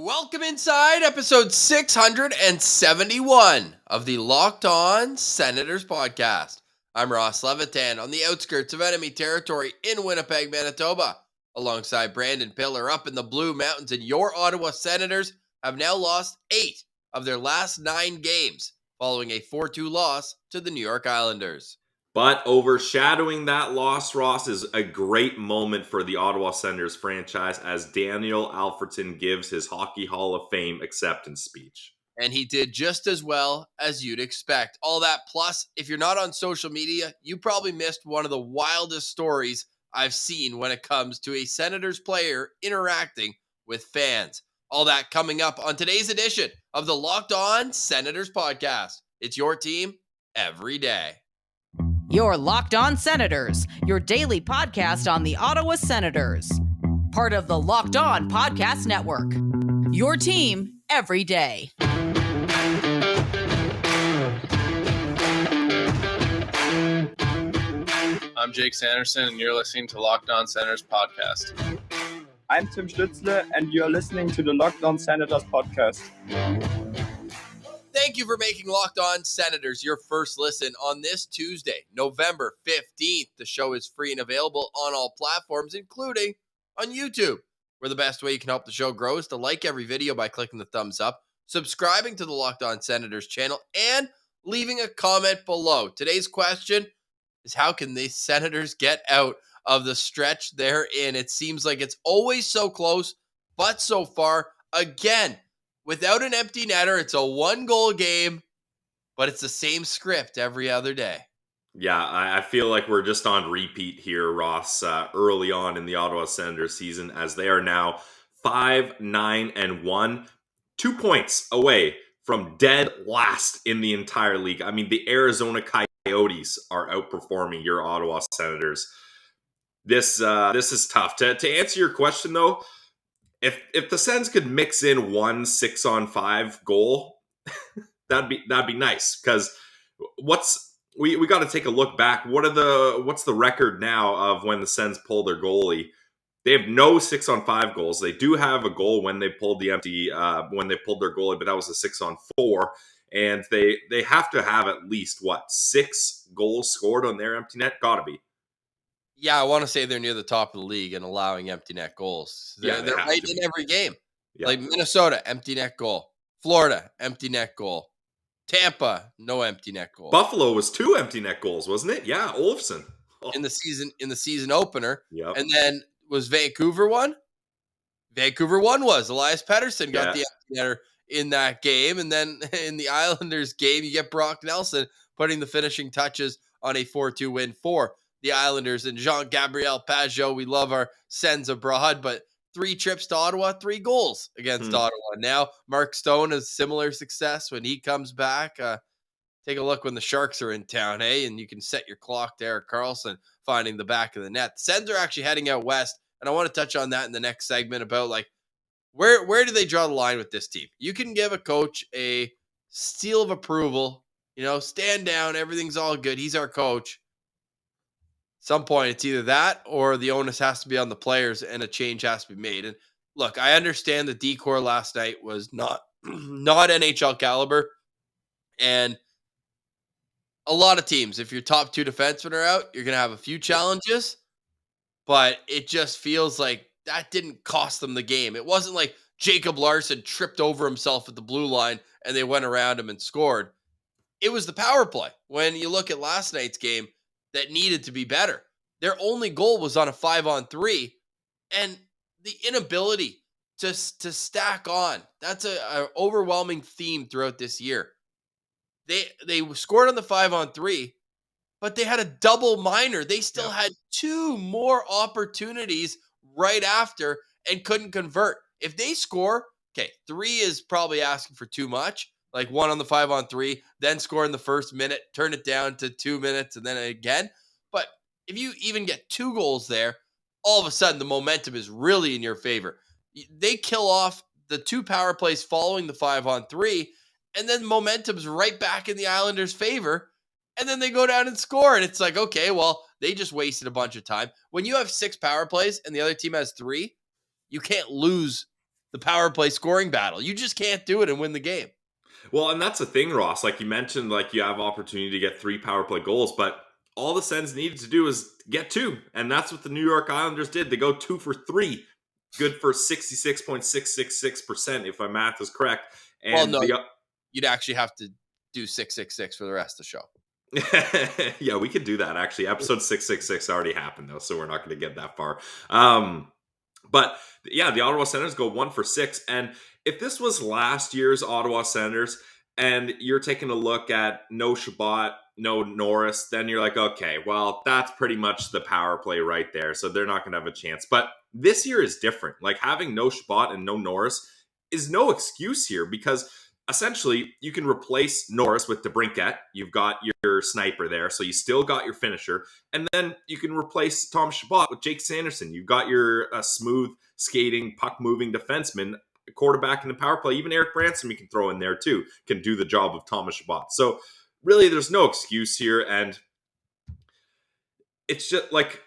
Welcome inside episode 671 of the Locked On Senators podcast. I'm Ross Levitan on the outskirts of enemy territory in Winnipeg, Manitoba, alongside Brandon Pillar up in the Blue Mountains, and your Ottawa Senators have now lost 8 of their last 9 games following a 4-2 loss to the New York Islanders. But overshadowing that loss, Ross, is a great moment for the Ottawa Senators franchise as Daniel Alfredsson gives his Hockey Hall of Fame acceptance speech. And he did just as well as you'd expect. All that plus, if you're not on social media, you probably missed one of the wildest stories I've seen when it comes to a Senators player interacting with fans. All that coming up on today's edition of the Locked On Senators podcast. It's your team every day. Your Locked On Senators, your daily podcast on the Ottawa Senators. Part of the Locked On Podcast Network. Your team every day. I'm Jake Sanderson, and you're listening to Locked On Senators podcast. I'm Tim Stützle, and you're listening to the Locked On Senators podcast. Thank you for making Locked On Senators your first listen on this Tuesday, November 15th. The show is free and available on all platforms, including on YouTube, where the best way you can help the show grow is to like every video by clicking the thumbs up, subscribing to the Locked On Senators channel, and leaving a comment below. Today's question is, how can the Senators get out of the stretch they're in? It seems like it's always so close, but so far, again, without an empty netter, it's a 1-goal game, but it's the same script every other day. Yeah, I feel like we're just on repeat here, Ross, early on in the Ottawa Senators season, as they are now 5-9-1, 2 points away from dead last in the entire league. I mean, the Arizona Coyotes are outperforming your Ottawa Senators. This is tough. To answer your question, though, If the Sens could mix in one 6-on-5 goal, that'd be nice. Because we got to take a look back. What's the record now of when the Sens pull their goalie? They have no 6-on-5 goals. They do have a goal when they pulled their goalie, but that was a 6-on-4. And they have to have at least 6 goals scored on their empty net. Gotta be. Yeah, I want to say they're near the top of the league in allowing empty net goals. They're right in every game. Yeah. Like Minnesota, empty net goal. Florida, empty net goal. Tampa, no empty net goal. Buffalo was 2 empty net goals, wasn't it? Yeah, Olofsson. Oh. In the season opener. Yep. And then was Vancouver one? Vancouver one was. Elias Pettersson got the empty netter in that game. And then in the Islanders game, you get Brock Nelson putting the finishing touches on a 4-2 win for the Islanders. And Jean-Gabriel Pageau, we love our Sens abroad, but 3 trips to Ottawa, 3 goals against Ottawa. Now, Mark Stone has similar success when he comes back. Take a look when the Sharks are in town, hey? And you can set your clock to Erik Karlsson finding the back of the net. The Sens are actually heading out west, and I want to touch on that in the next segment about, where do they draw the line with this team? You can give a coach a seal of approval, stand down, everything's all good, he's our coach. Some point, it's either that or the onus has to be on the players and a change has to be made. And look, I understand the decor last night was not NHL caliber. And a lot of teams, if your top 2 defensemen are out, you're going to have a few challenges. But it just feels like that didn't cost them the game. It wasn't like Jacob Larson tripped over himself at the blue line and they went around him and scored. It was the power play. When you look at last night's game, that needed to be better. Their only goal was on a 5-on-3, and the inability to stack on. That's an overwhelming theme throughout this year. They scored on the 5-on-3, but they had a double minor. They still had 2 more opportunities right after and couldn't convert. If they score, 3 is probably asking for too much. Like 1 on the 5-on-3, then score in the first minute, turn it down to 2 minutes, and then again. But if you even get 2 goals there, all of a sudden the momentum is really in your favor. They kill off the 2 power plays following the 5-on-3, and then momentum's right back in the Islanders' favor, and then they go down and score. And it's like, okay, well, they just wasted a bunch of time. When you have 6 power plays and the other team has 3, you can't lose the power play scoring battle. You just can't do it and win the game. Well, and that's the thing, Ross. Like you mentioned, like you have opportunity to get 3 power play goals, but all the Sens needed to do is get 2. And that's what the New York Islanders did. They go 2 for 3. Good for 66.666%, if my math is correct. And you'd actually have to do 666 for the rest of the show. Yeah, we could do that. Actually, episode 666 already happened, though, so we're not going to get that far. But yeah, the Ottawa Senators go 1 for 6. And if this was last year's Ottawa Senators and you're taking a look at no Shabbat, no Norris, then you're like, okay, well, that's pretty much the power play right there. So they're not going to have a chance. But this year is different. Like having no Shabbat and no Norris is no excuse here because essentially you can replace Norris with DeBrincat. You've got your sniper there. So you still got your finisher. And then you can replace Tom Shabbat with Jake Sanderson. You've got your smooth skating, puck moving defenseman, quarterback in the power play. Even Eric Branson we can throw in there too, can do the job of Thomas Shabbat. So really there's no excuse here. And it's just like,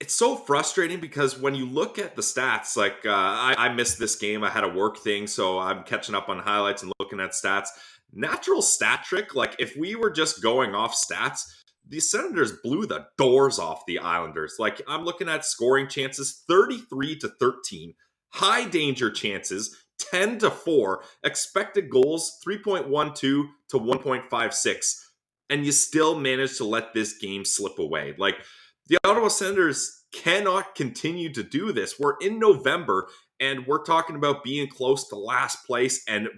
it's so frustrating because when you look at the stats, like I missed this game. I had a work thing, so I'm catching up on highlights and looking at stats. Natural stat trick, like if we were just going off stats, the Senators blew the doors off the Islanders. Like I'm looking at scoring chances 33-13, high danger chances 10-4, expected goals 3.12 to 1.56, and you still managed to let this game slip away. Like the Ottawa Senators cannot continue to do this. We're in November, and we're talking about being close to last place and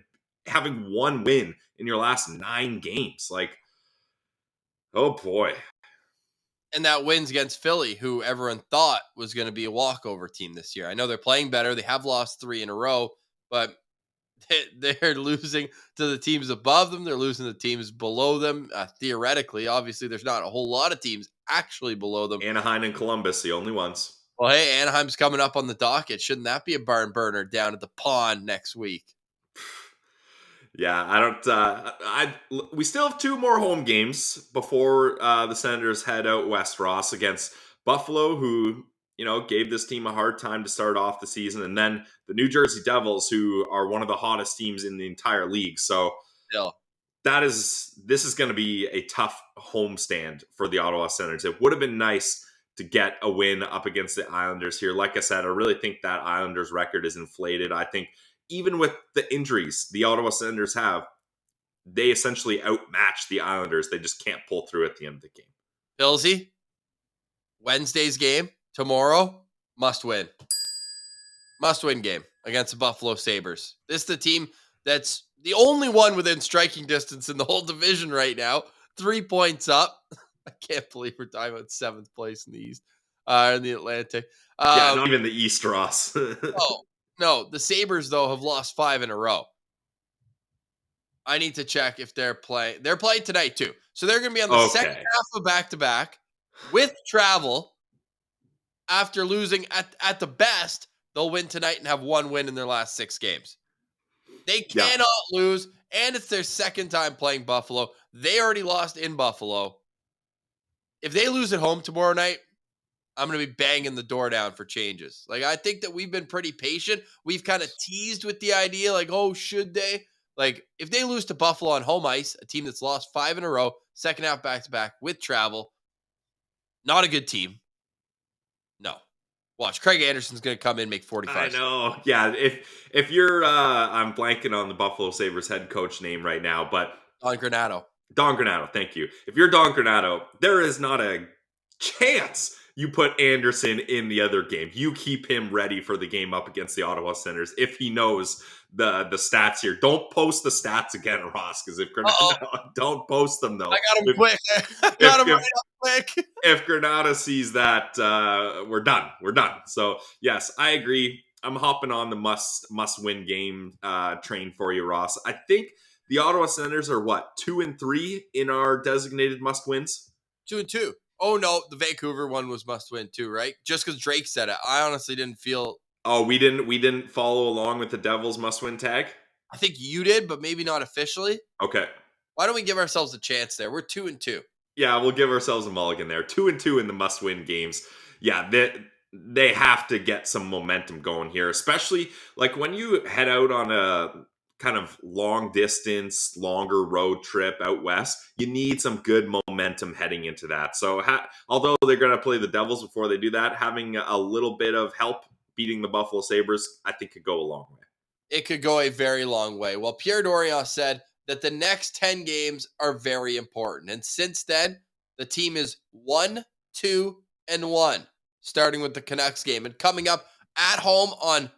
having 1 win in your last 9 games. Like, oh boy. And that wins against Philly, who everyone thought was going to be a walkover team this year. I know they're playing better. They have lost 3 in a row, but they're losing to the teams above them. They're losing to the teams below them. Theoretically, obviously, there's not a whole lot of teams actually below them. Anaheim and Columbus, the only ones. Well, hey, Anaheim's coming up on the docket. Shouldn't that be a barn burner down at the pond next week? Yeah, I don't. We still have 2 more home games before the Senators head out west, Ross, against Buffalo, who gave this team a hard time to start off the season, and then the New Jersey Devils, who are one of the hottest teams in the entire league. So this is going to be a tough homestand for the Ottawa Senators. It would have been nice to get a win up against the Islanders here. Like I said, I really think that Islanders record is inflated. I think even with the injuries the Ottawa Senators have, they essentially outmatch the Islanders. They just can't pull through at the end of the game. Billsy, Wednesday's game tomorrow, must win. Must win game against the Buffalo Sabres. This is the team that's the only one within striking distance in the whole division right now. 3 points up. I can't believe we're talking about 7th place in the East, in the Atlantic. Yeah, not even the East, Ross. No. The Sabres, though, have lost 5 in a row. I need to check if they're playing. They're playing tonight, too. So they're going to be on the second half of back-to-back with travel. After losing at the best, they'll win tonight and have 1 win in their last 6 games. They cannot lose, and it's their second time playing Buffalo. They already lost in Buffalo. If they lose at home tomorrow night, I'm going to be banging the door down for changes. Like, I think that we've been pretty patient. We've kind of teased with the idea, like, oh, should they? Like, if they lose to Buffalo on home ice, a team that's lost 5 in a row, second half back-to-back with travel, not a good team. No. Watch. Craig Anderson's going to come in, make 45. I know. Yeah. If you're, I'm blanking on the Buffalo Sabres head coach name right now, but Don Granato. Don Granato. Thank you. If you're Don Granato, there is not a chance you put Anderson in the other game. You keep him ready for the game up against the Ottawa Senators if he knows the stats here. Don't post the stats again, Ross, because if Granato, don't post them though. I got him quick. I got him right up quick. If Granato sees that, we're done. We're done. So yes, I agree. I'm hopping on the must win game train for you, Ross. I think the Ottawa Senators are 2-3 in our designated must wins. 2-2. Oh no, the Vancouver one was must win too, right? Just because Drake said it. I honestly didn't feel. Oh, we didn't follow along with the Devils must win tag? I think you did, but maybe not officially. Okay. Why don't we give ourselves a chance there? We're 2-2. Yeah, we'll give ourselves a mulligan there. 2-2 in the must win games. Yeah, they have to get some momentum going here, especially like when you head out on a kind of long distance, longer road trip out west, you need some good momentum heading into that. So although they're going to play the Devils before they do that, having a little bit of help beating the Buffalo Sabres, I think could go a long way. It could go a very long way. Well, Pierre Dorion said that the next 10 games are very important. And since then, the team is 1-2-1, starting with the Canucks game. And coming up at home on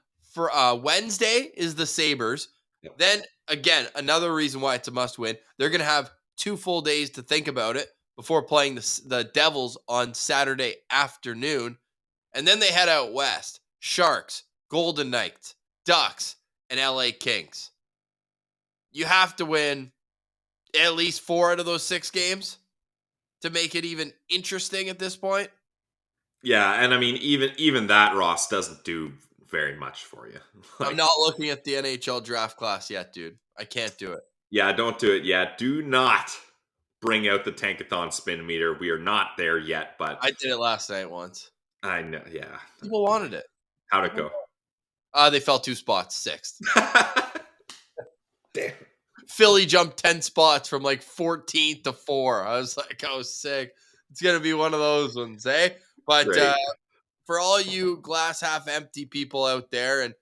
Wednesday is the Sabres. Yep. Then, again, another reason why it's a must-win. They're going to have 2 full days to think about it before playing the Devils on Saturday afternoon. And then they head out west. Sharks, Golden Knights, Ducks, and LA Kings. You have to win at least 4 out of those 6 games to make it even interesting at this point. Yeah, and I mean, even that, Ross, doesn't do very much for you. I'm not looking at the NHL draft class yet, dude. I can't do it. Yeah, don't do it yet. Do not bring out the Tankathon spin meter. We are not there yet, but I did it last night once. I know, yeah. People wanted it. How'd it go? They fell 2 spots, 6th. Damn. Philly jumped 10 spots from like 14th to 4. I was sick. It's going to be one of those ones, eh? But for all you glass half empty people out there, and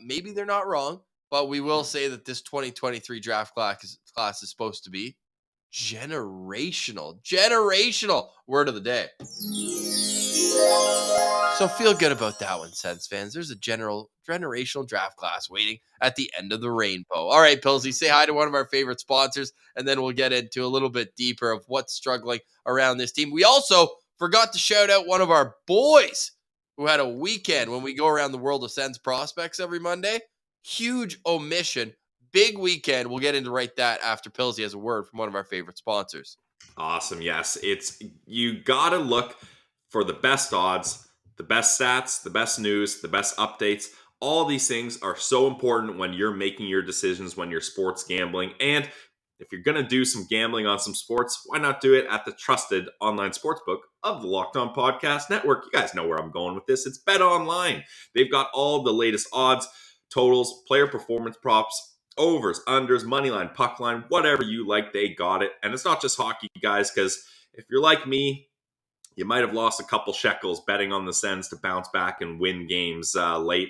maybe they're not wrong, but we will say that this 2023 draft class is supposed to be generational. Word of the day. So feel good about that one, Sens fans. There's a generational draft class waiting at the end of the rainbow. All right, Pillsy, say hi to one of our favorite sponsors, and then we'll get into a little bit deeper of what's struggling around this team. We also forgot to shout out one of our boys who had a weekend when we go around the world of Sens prospects every Monday. Huge omission. Big weekend. We'll get into that after Pillsy has a word from one of our favorite sponsors. Awesome. Yes. You got to look for the best odds, the best stats, the best news, the best updates. All these things are so important when you're making your decisions, when you're sports gambling. And if you're going to do some gambling on some sports, why not do it at the trusted online sportsbook of the Locked On Podcast Network? You guys know where I'm going with this. It's BetOnline. They've got all the latest odds, totals, player performance props, overs, unders, money line, puck line, whatever you like, they got it. And it's not just hockey, guys, because if you're like me, you might have lost a couple shekels betting on the Sens to bounce back and win games late.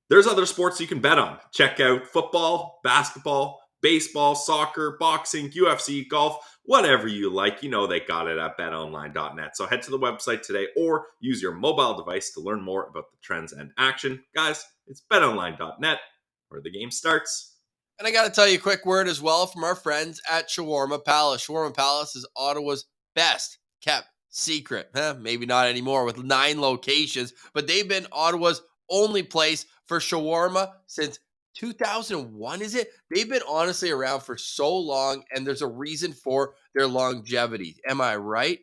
There's other sports you can bet on. Check out football, basketball, baseball, soccer, boxing, UFC, golf, whatever you like. You know they got it at betonline.net. So head to the website today or use your mobile device to learn more about the trends and action. Guys, it's betonline.net where the game starts. And I got to tell you a quick word as well from our friends at Shawarma Palace. Shawarma Palace is Ottawa's best kept secret. Maybe not anymore with 9 locations, but they've been Ottawa's only place for shawarma since 2001, is it? They've been honestly around for so long, and there's a reason for their longevity. Am I right?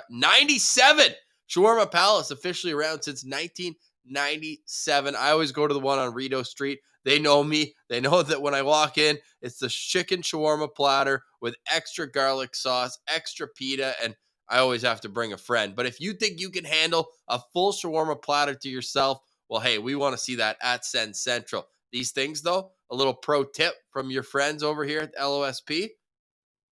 97! Shawarma Palace, officially around since 1997. I always go to the one on Rideau Street. They know me. They know that when I walk in, it's the chicken shawarma platter with extra garlic sauce, extra pita, and I always have to bring a friend. But if you think you can handle a full shawarma platter to yourself, well, hey, we want to see that at Sens Central. These things, though, a little pro tip from your friends over here at LOSP,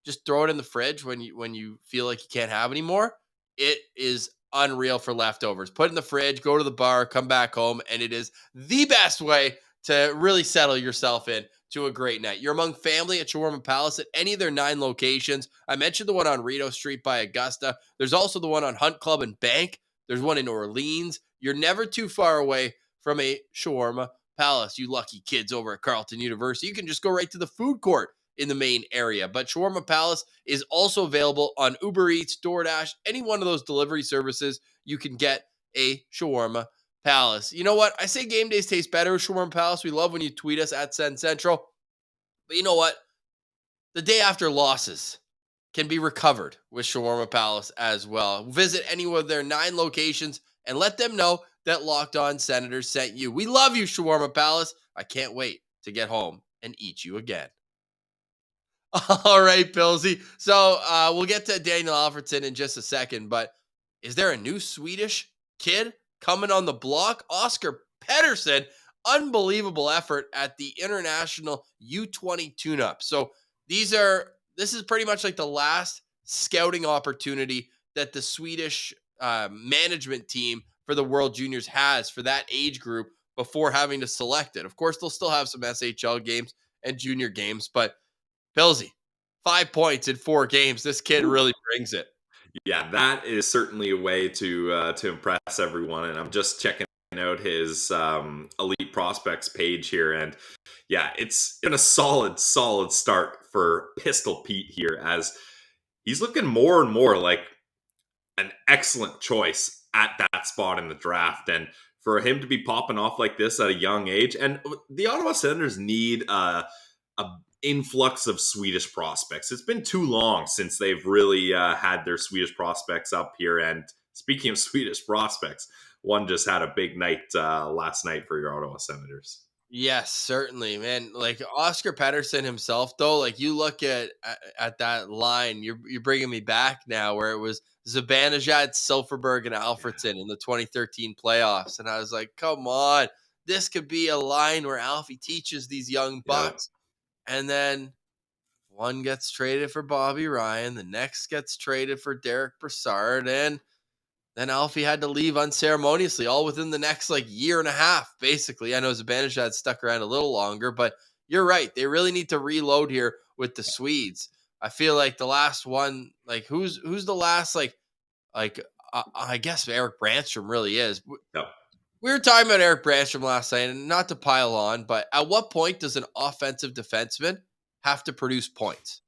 just throw it in the fridge when you feel like you can't have anymore. It is unreal for leftovers. Put it in the fridge, go to the bar, come back home, and it is the best way to really settle yourself in to a great night. You're among family at Shawarma Palace at any of their 9 locations. I mentioned the one on Rideau Street by Augusta. There's also the one on Hunt Club and Bank. There's one in Orleans. You're never too far away from a Shawarma Palace. You lucky kids over at Carleton University. You can just go right to the food court in the main area. But Shawarma Palace is also available on Uber Eats, DoorDash, any one of those delivery services. You can get a Shawarma Palace. You know what? I say game days taste better with Shawarma Palace. We love when you tweet us at Sens Central. But you know what? The day after losses can be recovered with Shawarma Palace as well. Visit any of their 9 locations and let them know that Locked On Senators sent you. We love you, Shawarma Palace. I can't wait to get home and eat you again. All right, Pillsy. So we'll get to Daniel Alfredsson in just a second, but is there a new Swedish kid coming on the block, Oscar Pettersson, unbelievable effort at the international U20 tune-up. So this is pretty much like the last scouting opportunity that the Swedish management team for the World Juniors has for that age group before having to select it. Of course, they'll still have some SHL games and junior games, but Pillsy, 5 points in 4 games. This kid really brings it. Yeah, that is certainly a way to impress everyone. And I'm just checking out his elite prospects page here, and yeah, it's been a solid start for Pistol Pete here, as he's looking more and more like an excellent choice at that spot in the draft. And for him to be popping off like this at a young age, and the Ottawa Senators need a influx of Swedish prospects. It's been too long since they've really had their Swedish prospects up here. And speaking of Swedish prospects, one just had a big night last night for your Ottawa Senators. Yes, certainly, man. Like Oscar Pettersson himself, though, like you look at that line, you're bringing me back now, where it was Zibanejad, Silfverberg, and Alfredsson in the 2013 playoffs, and I was like, come on, this could be a line where Alfie teaches these young bucks, and then one gets traded for Bobby Ryan, the next gets traded for Derek Brassard, and then Alfie had to leave unceremoniously, all within the next year and a half, basically. I know Zibanejad stuck around a little longer, but you're right. They really need to reload here with the Swedes. I feel like the last one, who's the last, I guess Eric Brandstrom really is. Yep. We were talking about Eric Brandstrom last night, and not to pile on, but at what point does an offensive defenseman have to produce points?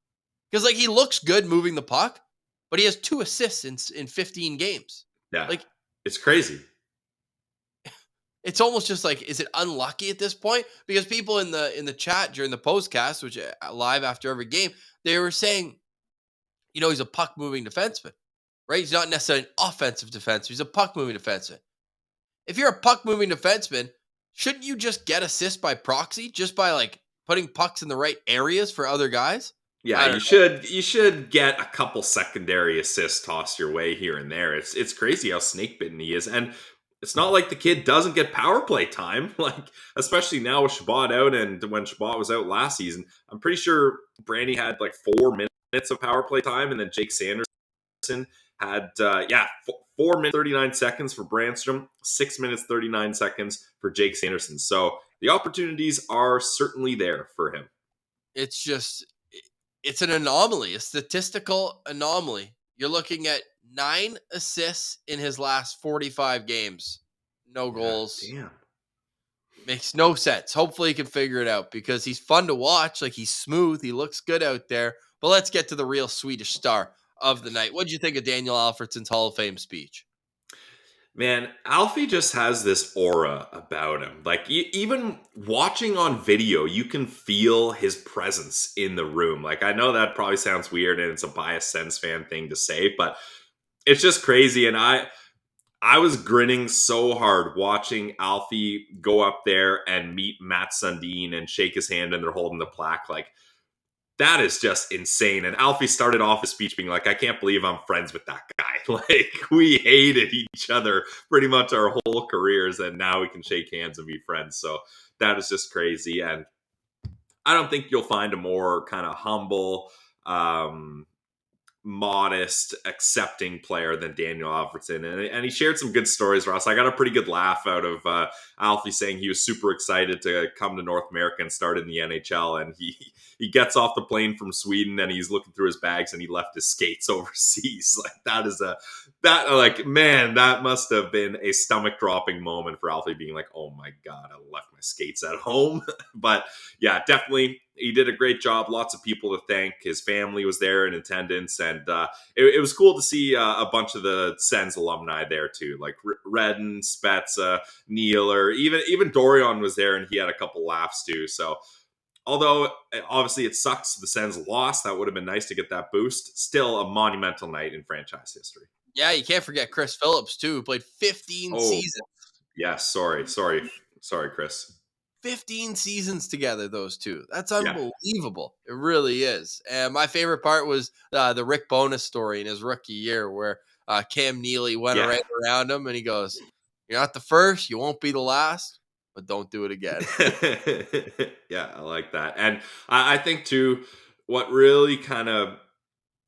Because he looks good moving the puck, but he has 2 assists in 15 games. Yeah, it's crazy. It's almost just is it unlucky at this point? Because people in the chat during the postcast, which live after every game, they were saying, he's a puck moving defenseman, right? He's not necessarily an offensive defenseman. He's a puck moving defenseman. If you're a puck moving defenseman, shouldn't you just get assists by proxy, just by putting pucks in the right areas for other guys? Yeah, you should get a couple secondary assists tossed your way here and there. It's crazy how snake bitten he is, and it's not like the kid doesn't get power play time. Especially now with Shabbat out, and when Shabbat was out last season, I'm pretty sure Brandy had 4 minutes of power play time, and then Jake Sanderson had 4 minutes 39 seconds for Brandstrom, 6 minutes 39 seconds for Jake Sanderson. So the opportunities are certainly there for him. It's an anomaly, a statistical anomaly. You're looking at 9 assists in his last 45 games. No goals. Damn. Makes no sense. Hopefully he can figure it out, because he's fun to watch. He's smooth. He looks good out there. But let's get to the real Swedish star of the night. What did you think of Daniel Alfredsson's Hall of Fame speech? Man, Alfie just has this aura about him. Even watching on video, you can feel his presence in the room. I know that probably sounds weird and it's a biased Sens fan thing to say, but it's just crazy. And I was grinning so hard watching Alfie go up there and meet Matt Sundin and shake his hand, and they're holding the plaque. That is just insane. And Alfie started off his speech being like, I can't believe I'm friends with that guy. We hated each other pretty much our whole careers, and now we can shake hands and be friends. So that is just crazy. And I don't think you'll find a more kind of humble, modest, accepting player than Daniel Alfredsson. And he shared some good stories, Ross. I got a pretty good laugh out of Alfie saying he was super excited to come to North America and start in the NHL. And he gets off the plane from Sweden and he's looking through his bags and he left his skates overseas. That must have been a stomach dropping moment for Alfie, being like, oh my God, I left my skates at home. But yeah, definitely. He did a great job. Lots of people to thank. His family was there in attendance. And it was cool to see a bunch of the Sens alumni there too. Redden, Spezza, Nealer, even Dorion was there, and he had a couple laughs too. So although obviously it sucks the Sens lost, that would have been nice to get that boost. Still a monumental night in franchise history. Yeah, you can't forget Chris Phillips too, who played 15 seasons. Yeah, sorry, Chris. 15 seasons together, those two. That's unbelievable. Yeah. It really is. And my favorite part was the Rick Bowness story in his rookie year, where Cam Neely went Yeah. right around him, and he goes, "You're not the first, you won't be the last, but don't do it again." Yeah, I like that. And I think, too, what really kind of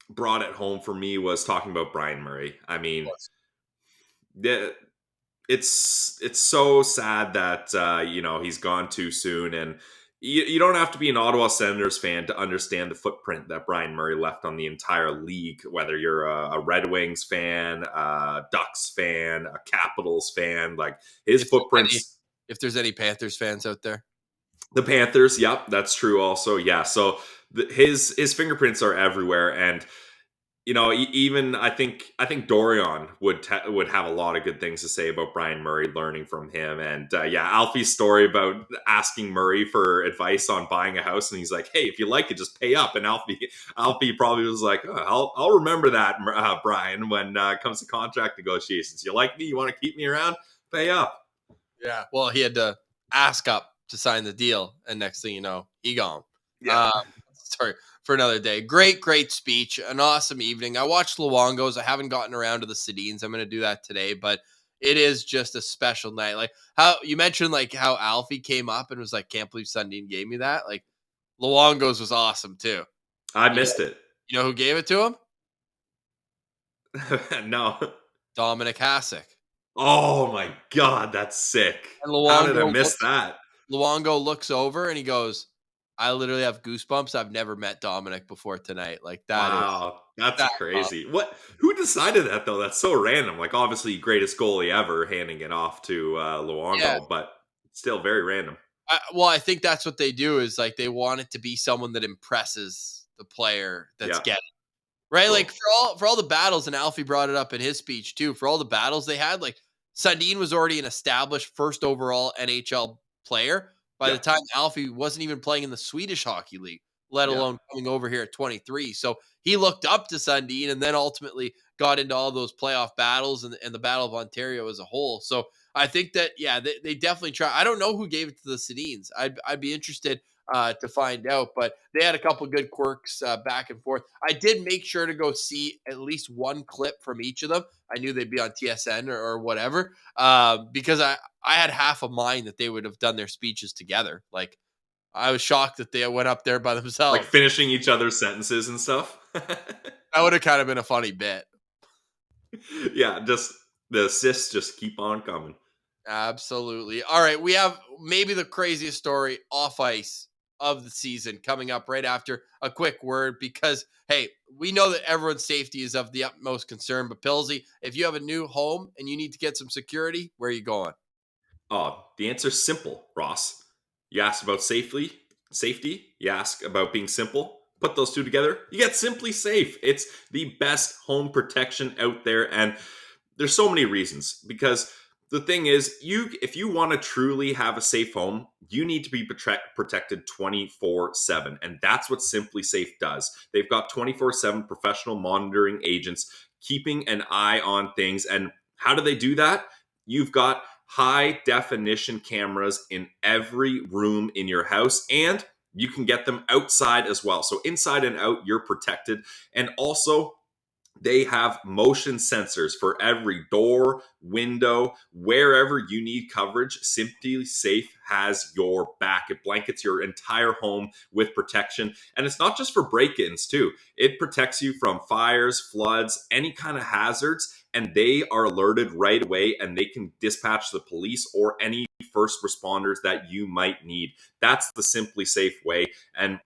brought it home for me was talking about Brian Murray. I mean, the, it's so sad that he's gone too soon, and you don't have to be an Ottawa Senators fan to understand the footprint that Brian Murray left on the entire league. Whether you're a Red Wings fan, a Ducks fan, a Capitals fan, like his footprints. If there's any Panthers fans out there, The Panthers, yep, that's true. Also, yeah. So his fingerprints are everywhere, and even I think Dorion would have a lot of good things to say about Brian Murray, learning from him. And yeah, Alfie's story about asking Murray for advice on buying a house, and he's like, "Hey, if you like it, just pay up." And Alfie probably was like, "Oh, I'll remember that, Brian, when it comes to contract negotiations. You like me? You want to keep me around? Pay up." yeah. Well, he had to ask up to sign the deal, and next thing you know, he gone. Yeah. Sorry for another day. Great speech. An awesome evening. I watched Luongos. I haven't gotten around to the Sedins. I'm going to do that today, but it is just a special night. Like how you mentioned, like how Alfie came up and was like, "Can't believe Sundin gave me that." Like Luongos was awesome too. I missed it. You know who gave it to him? No. Dominic Hasek. Oh my God, that's sick. And How did I miss that? Luongo looks over and he goes, "I literally have goosebumps. I've never met Dominic before tonight." Like that is Wow, that's that crazy. Who decided that though? That's so random. Like obviously greatest goalie ever handing it off to Luongo, Yeah. but still very random. I think that's what they do is like they want it to be someone that impresses the player that's Yeah. getting right. Cool. Like for all the battles, and Alfie brought it up in his speech too. For all the battles they had, like Sundin was already an established first overall NHL player by the time Alfie wasn't even playing in the Swedish Hockey League, let alone coming over here at 23. So he looked up to Sundin and then ultimately got into all those playoff battles and the Battle of Ontario as a whole. So I think that, yeah, they definitely try. I don't know who gave it to the Sedins. I'd be interested to find out, but they had a couple good quirks back and forth. I did make sure to go see at least one clip from each of them. I knew they'd be on TSN or whatever, because I had half a mind that they would have done their speeches together. Like I was shocked that they went up there by themselves. Like finishing each other's sentences and stuff. That would have kind of been a funny bit. Yeah, just the assists just keep on coming. Absolutely. All right, we have maybe the craziest story off ice of the season coming up right after a quick word because, hey, we know that everyone's safety is of the utmost concern. But, Pilsy, if you have a new home and you need to get some security, where are you going? Oh, the answer's simple, Ross. You asked about safety. You ask about being simple. Put those two together, you get SimpliSafe. It's the best home protection out there, and there's so many reasons. Because the thing is, if you want to truly have a safe home, you need to be protected 24/7, and that's what SimpliSafe does. They've got 24/7 professional monitoring agents keeping an eye on things, and how do they do that? You've got high definition cameras in every room in your house, and you can get them outside as well. So inside and out, you're protected. And also, they have motion sensors for every door, window, wherever you need coverage. SimpliSafe has your back. It blankets your entire home with protection. And it's not just for break-ins too. It protects you from fires, floods, any kind of hazards. And they are alerted right away, and they can dispatch the police or any first responders that you might need. That's the SimpliSafe way. And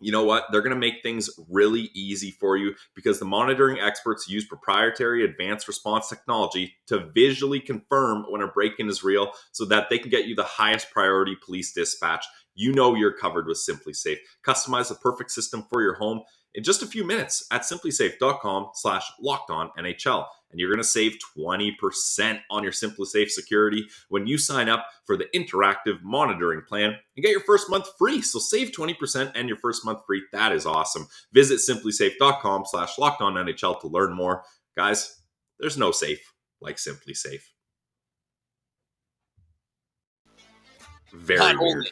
you know what? They're going to make things really easy for you because the monitoring experts use proprietary advanced response technology to visually confirm when a break-in is real so that they can get you the highest priority police dispatch. You know you're covered with SimpliSafe. Customize the perfect system for your home in just a few minutes at simplisafe.com/lockedonnhl. And you're going to save 20% on your SimpliSafe security when you sign up for the interactive monitoring plan and get your first month free. So save 20% and your first month free. That is awesome. Visit simplisafe.com/lockedonnhl to learn more. Guys, there's no safe like SimpliSafe. Very weird.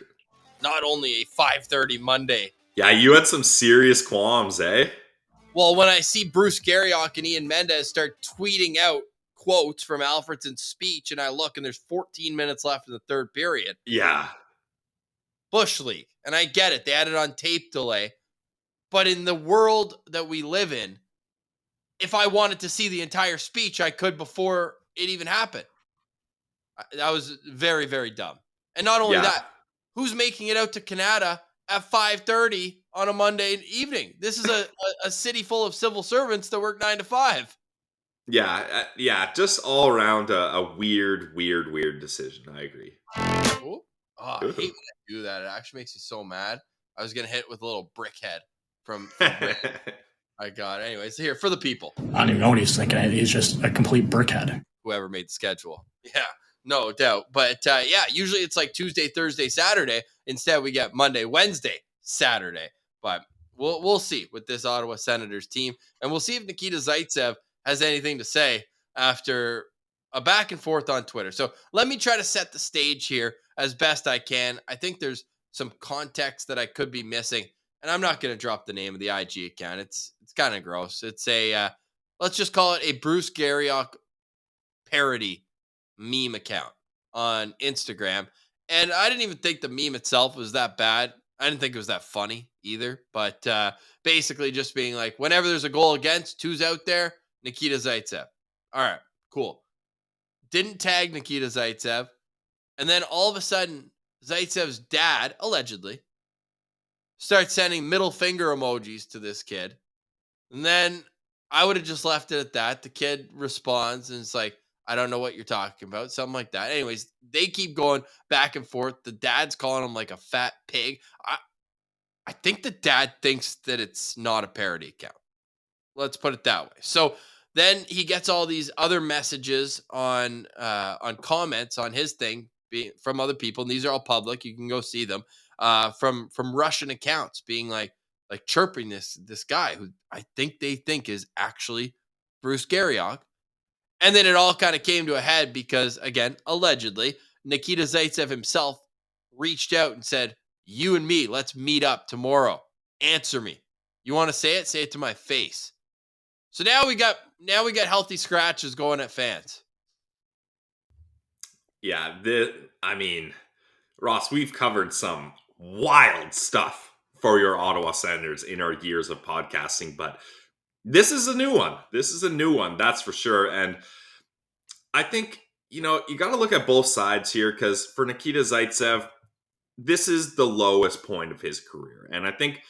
Not only a 5:30 Monday. Yeah, you had some serious qualms, eh? Well, when I see Bruce Garriock and Ian Mendez start tweeting out quotes from Alfredsson's speech, and I look and there's 14 minutes left in the third period. Yeah. Bush League. And I get it. They had it on tape delay. But in the world that we live in, if I wanted to see the entire speech, I could before it even happened. That was very, very dumb. And not only that, who's making it out to Canada at 5:30 on a Monday evening? This is a city full of civil servants that work 9 to 5. Yeah. Just all around a weird decision. I agree. Oh, I hate when I do that. It actually makes you so mad. I was going to hit it with a little brick head from Brick. I got it. Anyways, here, for the people. I don't even know what he's thinking. He's just a complete brickhead. Whoever made the schedule. Yeah, no doubt. But usually it's like Tuesday, Thursday, Saturday. Instead, we get Monday, Wednesday, Saturday. But we'll see with this Ottawa Senators team. And we'll see if Nikita Zaitsev has anything to say after a back and forth on Twitter. So let me try to set the stage here as best I can. I think there's some context that I could be missing. And I'm not going to drop the name of the IG account. It's kind of gross. It's a, let's just call it a Bruce Garriock parody meme account on Instagram. And I didn't even think the meme itself was that bad. I didn't think it was that funny either. But basically just being like, whenever there's a goal against, who's out there? Nikita Zaitsev. All right, cool. Didn't tag Nikita Zaitsev. And then all of a sudden, Zaitsev's dad, allegedly, starts sending middle finger emojis to this kid. And then I would have just left it at that. The kid responds and it's like, I don't know what you're talking about. Something like that. Anyways, they keep going back and forth. The dad's calling him like a fat pig. I think the dad thinks that it's not a parody account. Let's put it that way. So then he gets all these other messages on comments on his thing from other people. And these are all public. You can go see them. From Russian accounts being like chirping this guy who I think they think is actually Bruce Garriock. And then it all kind of came to a head because, again, allegedly, Nikita Zaitsev himself reached out and said, you and me, let's meet up tomorrow. Answer me. You want to say it? Say it to my face. So now we got healthy scratches going at fans. Yeah, Ross, we've covered some wild stuff for your Ottawa Senators in our years of podcasting, but this is a new one. That's for sure. And I think, you got to look at both sides here because for Nikita Zaitsev, this is the lowest point of his career. And I think,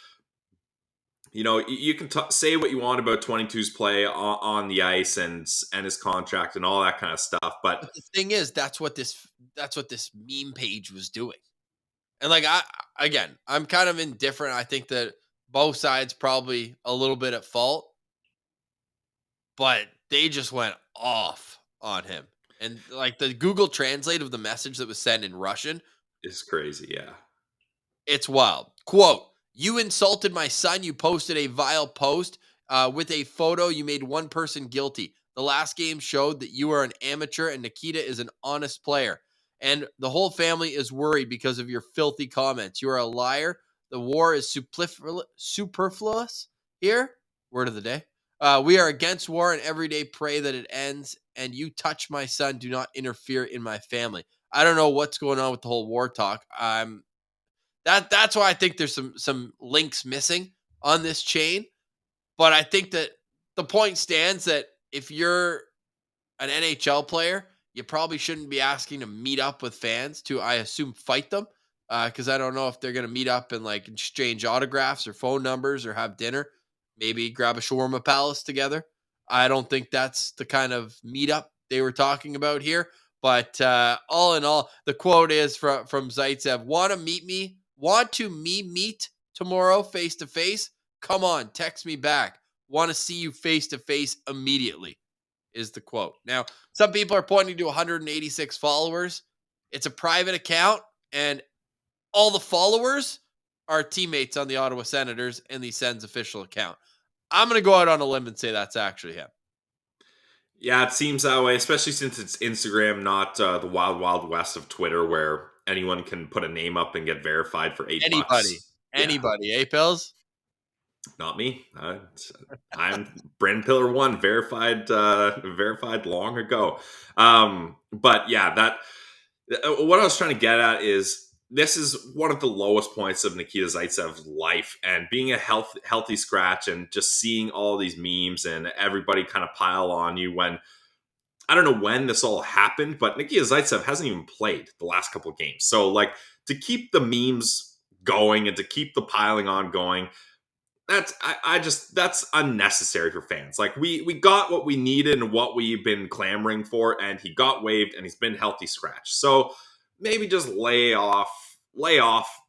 you can say what you want about 22's play on the ice and his contract and all that kind of stuff. But the thing is, that's what this meme page was doing. And I'm kind of indifferent. I think that both sides probably a little bit at fault, but they just went off on him. And like the Google Translate of the message that was sent in Russian is crazy. Yeah. It's wild. Quote, you insulted my son. You posted a vile post with a photo. You made one person guilty. The last game showed that you are an amateur and Nikita is an honest player. And the whole family is worried because of your filthy comments. You are a liar. The war is superfluous here. Word of the day. We are against war and every day pray that it ends. And you touch my son. Do not interfere in my family. I don't know what's going on with the whole war talk. That's why I think there's some links missing on this chain. But I think that the point stands that if you're an NHL player, you probably shouldn't be asking to meet up with fans to, I assume, fight them. Because I don't know if they're going to meet up and like exchange autographs or phone numbers or have dinner. Maybe grab a Shawarma Palace together. I don't think that's the kind of meetup they were talking about here. But all in all, the quote is from Zaitsev, want to meet tomorrow face to face? Come on, text me back. Want to see you face to face immediately is the quote. Now, some people are pointing to 186 followers. It's a private account, and all the followers are teammates on the Ottawa Senators and the Sens official account. I'm going to go out on a limb and say that's actually him. Yeah, it seems that way, especially since it's Instagram, not the wild, wild west of Twitter where anyone can put a name up and get verified for $8. Anybody, eh, Pills? Not me. I'm Brand Pillar 1, verified long ago. But yeah, that what I was trying to get at is this is one of the lowest points of Nikita Zaitsev's life, and being a healthy scratch, and just seeing all these memes and everybody kind of pile on you when I don't know when this all happened, but Nikita Zaitsev hasn't even played the last couple of games. So like to keep the memes going and to keep the piling on going, that's unnecessary for fans. Like we got what we needed and what we've been clamoring for, and he got waived and he's been healthy scratch. So maybe just lay off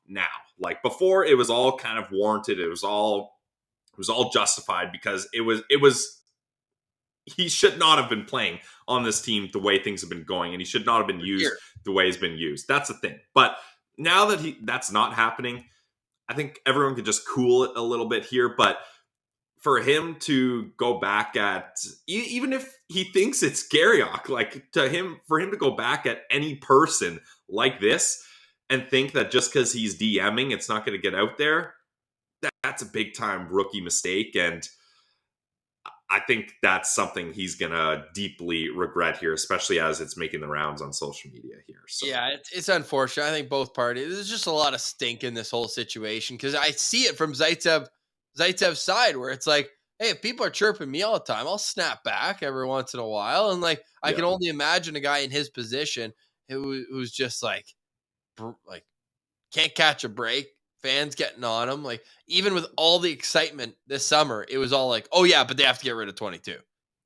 now. Like before, it was all kind of warranted. It was all justified because it was he should not have been playing on this team the way things have been going, and he should not have been used the way he's been used. That's the thing. But now that that's not happening, I think everyone could just cool it a little bit here. But for him to go back at, even if he thinks it's Garriock, like for him to go back at any person like this and think that just because he's DMing, it's not going to get out there, that's a big time rookie mistake. And I think that's something he's going to deeply regret here, especially as it's making the rounds on social media here. So. Yeah, it's unfortunate. I think both parties, there's just a lot of stink in this whole situation because I see it from Zaitsev's side where it's like, hey, if people are chirping me all the time, I'll snap back every once in a while. And like, I can only imagine a guy in his position who's just like can't catch a break. Fans getting on him. Like, even with all the excitement this summer, it was all like, oh yeah, but they have to get rid of 22.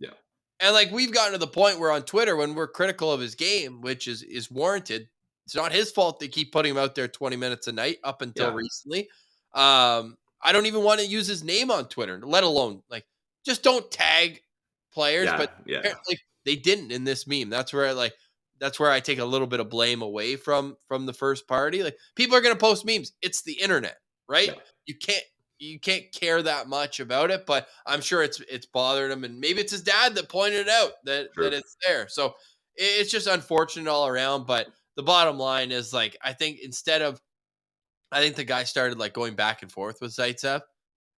Yeah. And like, we've gotten to the point where on Twitter, when we're critical of his game, which is warranted, it's not his fault they keep putting him out there 20 minutes a night up until recently. I don't even want to use his name on Twitter, let alone like, just don't tag players. But apparently they didn't in this meme. That's where I take a little bit of blame away from the first party. Like, people are going to post memes. It's the internet, right? Yeah. You can't care that much about it, but I'm sure it's bothered him, and maybe it's his dad that pointed it out that it's there. So it's just unfortunate all around. But the bottom line is, like, I think the guy started like going back and forth with Zaitsev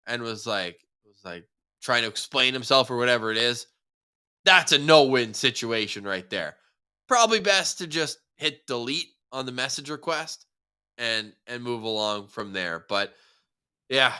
and was like trying to explain himself or whatever it is. That's a no-win situation right there. Probably best to just hit delete on the message request and move along from there. But yeah,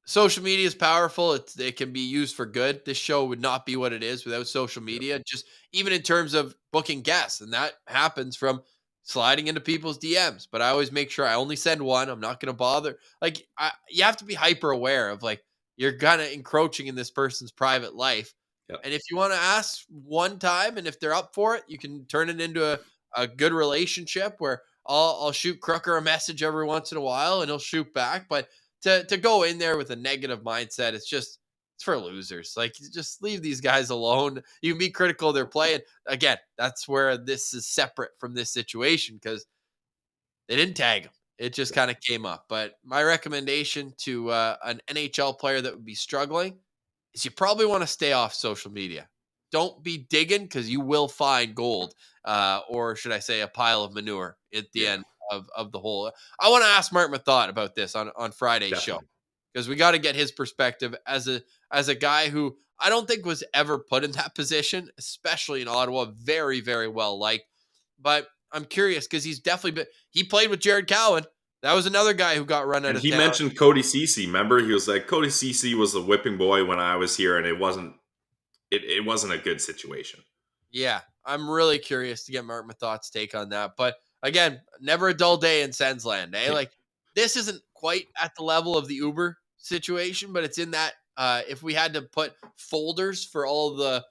social media is powerful. It can be used for good. This show would not be what it is without social media, just even in terms of booking guests. And that happens from sliding into people's DMs. But I always make sure I only send one. I'm not going to bother. Like, you have to be hyper aware of, like, you're kind of encroaching in this person's private life. Yep. And if you want to ask one time, and if they're up for it, you can turn it into a good relationship where I'll shoot Crooker a message every once in a while and he'll shoot back. But to go in there with a negative mindset, it's for losers. Like, just leave these guys alone. You can be critical of their play. And again, that's where this is separate from this situation because they didn't tag him. It just kind of came up. But my recommendation to an NHL player that would be struggling is you probably want to stay off social media. Don't be digging because you will find gold, or should I say a pile of manure at the end of the whole. I want to ask Mark Mathot about this on Friday's show because we got to get his perspective as a guy who I don't think was ever put in that position, especially in Ottawa. Very, very well liked. But I'm curious because he played with Jared Cowan. That was another guy who got run out of town. He mentioned Cody Ceci. Remember, he was like, Cody Ceci was a whipping boy when I was here, and it wasn't a good situation. Yeah, I'm really curious to get Mark Mathot's take on that. But again, never a dull day in Sens land, eh? Like, this isn't quite at the level of the Uber situation, but it's in that if we had to put folders for all the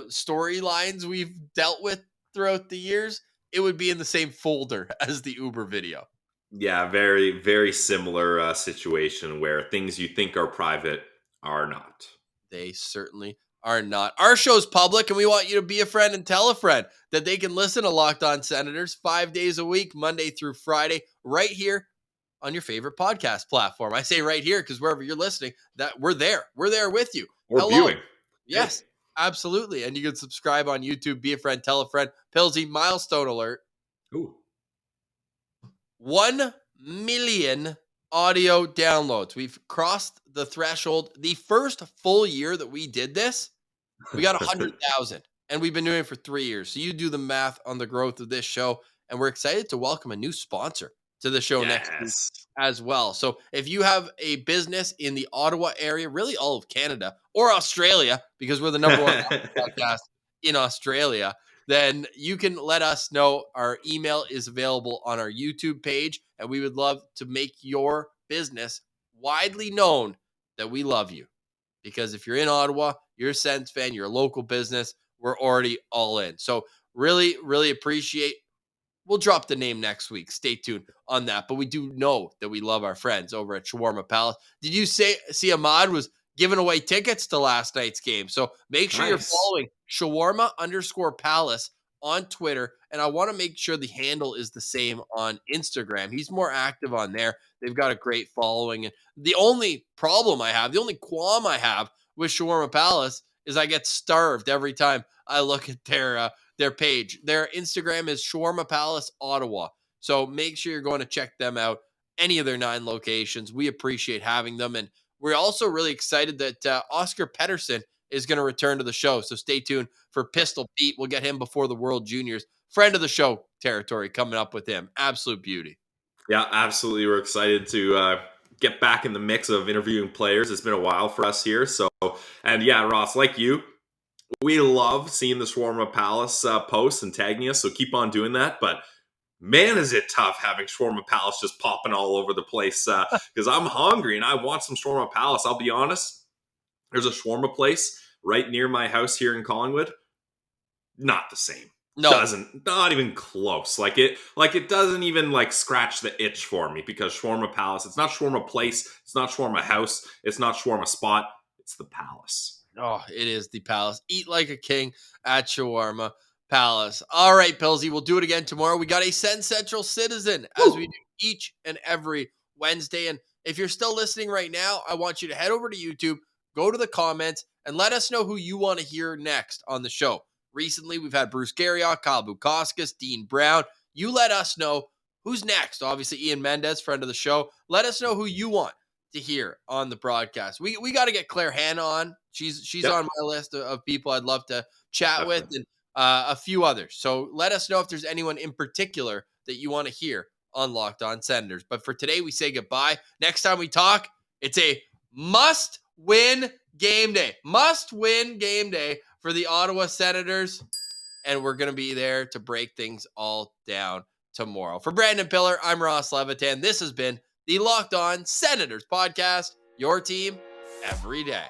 storylines we've dealt with throughout the years, it would be in the same folder as the Uber video. Yeah, very, very similar situation where things you think are private are not. They certainly are not. Our show's public, and we want you to be a friend and tell a friend that they can listen to Locked On Senators 5 days a week, Monday through Friday, right here on your favorite podcast platform. I say right here because wherever you're listening, that we're there. We're there with you. Or viewing. Yes, absolutely. And you can subscribe on YouTube, be a friend, tell a friend. Pilsy, milestone alert. Ooh. 1 million audio downloads. We've crossed the threshold. The first full year that we did this, we got 100,000, and we've been doing it for 3 years. So you do the math on the growth of this show, and we're excited to welcome a new sponsor to the show next week as well. So if you have a business in the Ottawa area, really all of Canada or Australia, because we're the number one podcast in Australia, then you can let us know. Our email is available on our YouTube page, and we would love to make your business widely known that we love you. Because if you're in Ottawa, you're a Sens fan, you're a local business, we're already all in. So really, really appreciate. We'll drop the name next week. Stay tuned on that. But we do know that we love our friends over at Shawarma Palace. Did you see Ahmad was giving away tickets to last night's game? So make sure you're following Shawarma_Palace on Twitter. And I want to make sure the handle is the same on Instagram. He's more active on there. They've got a great following. And the only problem I have, the only qualm I have with Shawarma Palace is I get starved every time I look at their page. Their Instagram is Shawarma Palace Ottawa. So make sure you're going to check them out. Any of their 9 locations. We appreciate having them. And we're also really excited that Oscar Pettersson is going to return to the show. So stay tuned for Pistol Pete. We'll get him before the World Juniors. Friend of the show territory coming up with him. Absolute beauty. Yeah, absolutely. We're excited to get back in the mix of interviewing players. It's been a while for us here. So, and yeah, Ross, like you, we love seeing the Shawarma Palace posts and tagging us. So keep on doing that. But man, is it tough having Shawarma Palace just popping all over the place because I'm hungry and I want some Shawarma Palace. I'll be honest. There's a shawarma place right near my house here in Collingwood. Not the same. No. Not even close. Like it doesn't even like scratch the itch for me because Shawarma Palace, it's not Shawarma Place, it's not Shawarma House, it's not Shawarma Spot, it's the Palace. Oh, it is the Palace. Eat like a king at Shawarma Palace. All right, Pillsy, we'll do it again tomorrow. We got a Sens Central Citizen as we do each and every Wednesday. And if you're still listening right now, I want you to head over to YouTube, go to the comments, and let us know who you want to hear next on the show. Recently, we've had Bruce Garriock, Kyle Bukauskas, Dean Brown. You let us know who's next. Obviously, Ian Mendez, friend of the show. Let us know who you want to hear on the broadcast. We got to get Claire Hanna on. She's on my list of people I'd love to chat with, and a few others. So let us know if there's anyone in particular that you want to hear on Locked On Senators. But for today, we say goodbye. Next time we talk, it's a must-win game day. Must-win game day for the Ottawa Senators. And we're going to be there to break things all down tomorrow. For Brandon Pillar, I'm Ross Levitan. This has been the Locked On Senators podcast, your team every day.